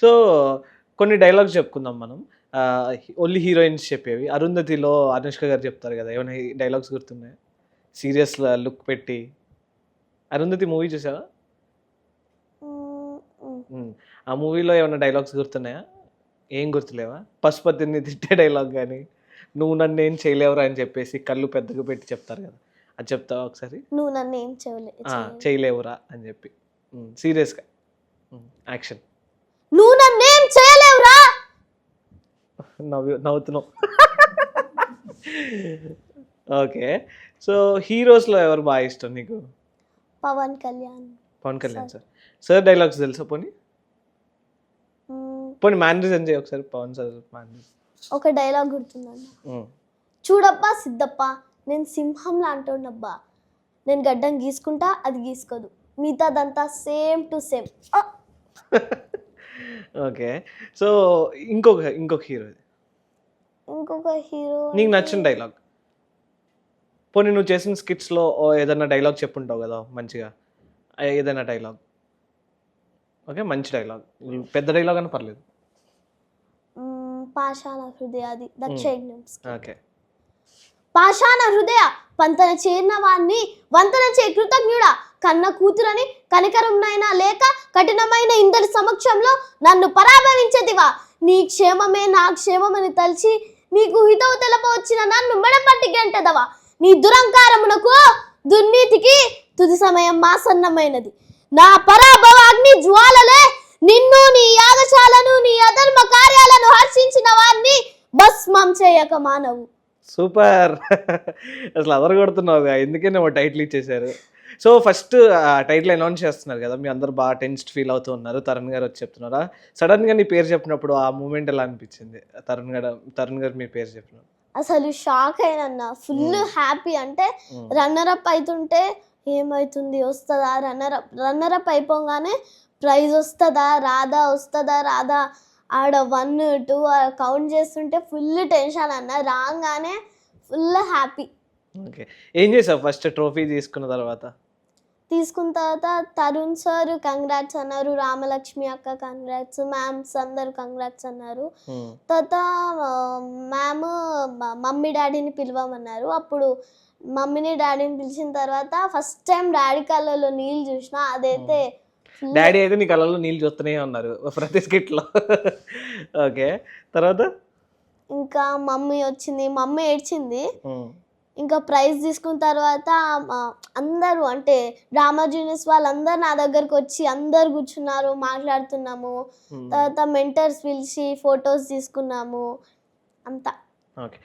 So, కొన్ని dialogues చెప్పుకుందాం మనం. ఓన్లీ హీరోయిన్స్ చెప్పేవి. 'అరుంధతిలో' అనుష్క గారు చెప్తారు కదా! ఏమైనా డైలాగ్స్ గుర్తున్నాయా? సీరియస్ లుక్ పెట్టి. 'అరుంధతి' మూవీ చూసావా? హ్మ్. హ్మ్. హ్మ్. ఆ మూవీలో ఏమన్నా డైలాగ్స్ గుర్తున్నాయా? ఏం గుర్తులేవా? పశుపతిని తిట్టే డైలాగ్ గాని, "నువ్వు నన్నేం చేయలేవురా" అని చెప్పేసి కళ్ళు పెద్దగా పెట్టి చెప్తారు కదా! అది చెప్తావా ఒకసారి? నువ్వు నన్నేం ఆ! చేయలేవు. చేయలేవురా అని చెప్పి. సీరియస్‌గా. యాక్షన్. నువ్వు నన్నేం చేయలేవురా! నవ్వుతున్నావు. ఓకే. సో, హీరోస్‌లో ఎవరు బాగా ఇష్టం నీకు? Pawan Kalyan. Pawan Kalyan sir. Sir dialogues తెలుసా పోనీ? హ్మ్. పోనీ మేనరిజం చేయి ఒకసారి పవన్ సార్ మేనరిజం. ఒక డైలాగ్ గుర్తుందన్న. హ్మ్. చూడబ్బా సిద్ధప్ప, నేను సింహం లాంటోడినబ్బా. నేను గడ్డం గీసుకుంటా, అది గీసుకోదు. మిగతాదంతా same to same. Okay. So, ఇంకొక హీరో ఇంకొక హీరో నీకు నచ్చిన డైలాగ్? పోనీ నువ్వు చేసిన స్కిట్స్‌లో ఏదన్నా డైలాగ్ చెప్పుంటావు గదా! మంచిగా. ఏదైనా డైలాగ్. ఓకే. మంచి డైలాగ్. పెద్ద డైలాగ్ అన్నా పర్లేదు. పాషాణ హృదయాది దక్షయజ్ఞం. ఓకే. పాషాణ హృదయ పంతన చేరిన వాణ్ణి వంతన చే కృతజ్ఞుడా, కన్న కూతురని కనికరంనైనా లేక కఠినమైన ఇందరి సమక్షంలో నన్ను పరాభవించదివా. నీ క్షేమమే నా క్షేమమని తలిచి నీకు హితవు తెలపవచ్చిన నన్ను మెడపట్టి గంటెదవా. నీ దురంకారమునకు దుర్నీతికి తుది సమయం ఆసన్నమైనది. నా పరాభవ అగ్ని జ్వాలలే నిన్ను, నీ యాగశాలను, నీ అధర్మ కార్యాలను హర్షించిన వారిని భస్మం చేయక మానవు. సూపర్. అసలు అదరగొడుతున్నావుగా. ఎందుకేనేమో టైటిల్ ఇచ్చేసారు. సో, ఫస్ట్ టైటిల్ అనౌన్స్ చేస్తున్నారు కదా! మీ అందరూ బాగా టెన్స్డ్ ఫీల్ అవుతూ ఉన్నారు. తరుణ్ గారు వచ్చి చెప్తున్నారా? సడెన్‌గా నీ పేరు చెప్పినప్పుడు ఆ మూమెంట్ ఎలా అనిపించింది? తరుణ్ గారు మీ పేరు చెప్పినప్పుడు. అసలు షాక్ అయినన్న. Full happy. అంటే రన్నరప్ అవుతుంటే ఏమవుతుంది, వస్తుందా, రన్నరప్ అయిపోగానే ప్రైజ్ వస్తుందా రాదా ఆడ 1, 2 కౌంట్ చేస్తుంటే ఫుల్ టెన్షన్ అన్న. రాగానే ఫుల్ హ్యాపీ. ఓకే. ఏం చేసావు ఫస్ట్ ట్రోఫీ తీసుకున్న తర్వాత? తీసుకున్న తర్వాత తరుణ్ సార్ కంగ్రాట్స్ అన్నారు, రామలక్ష్మి అక్క కంగ్రాట్స్, మ్యామ్స్ అందరు కంగ్రాట్స్ అన్నారు. తర్వాత మ్యామ్ మమ్మీ డాడీని పిలవమన్నారు. అప్పుడు మమ్మీని డాడీని పిలిచిన తర్వాత ఫస్ట్ టైం డాడీ కళ్ళలో నీళ్ళు చూసిన. అదైతే డాడీ అయితే నీ కళ్ళలో నీళ్ళు చూస్తూనే ఉన్నారు ప్రతి స్కిట్లో. ఓకే. తర్వాత ఇంకా మమ్మీ వచ్చింది, మమ్మీ ఏడ్చింది. ఇంకా ప్రైజ్ తీసుకున్న తర్వాత అందరూ అంటే డ్రామా జూనియర్స్ వాళ్ళందరూ నా దగ్గరకు వచ్చి అందరు కూర్చున్నారు, మాట్లాడుతున్నాము. తర్వాత మెంటర్స్ పిలిచి ఫొటోస్ తీసుకున్నాము అంతా. ఓకే.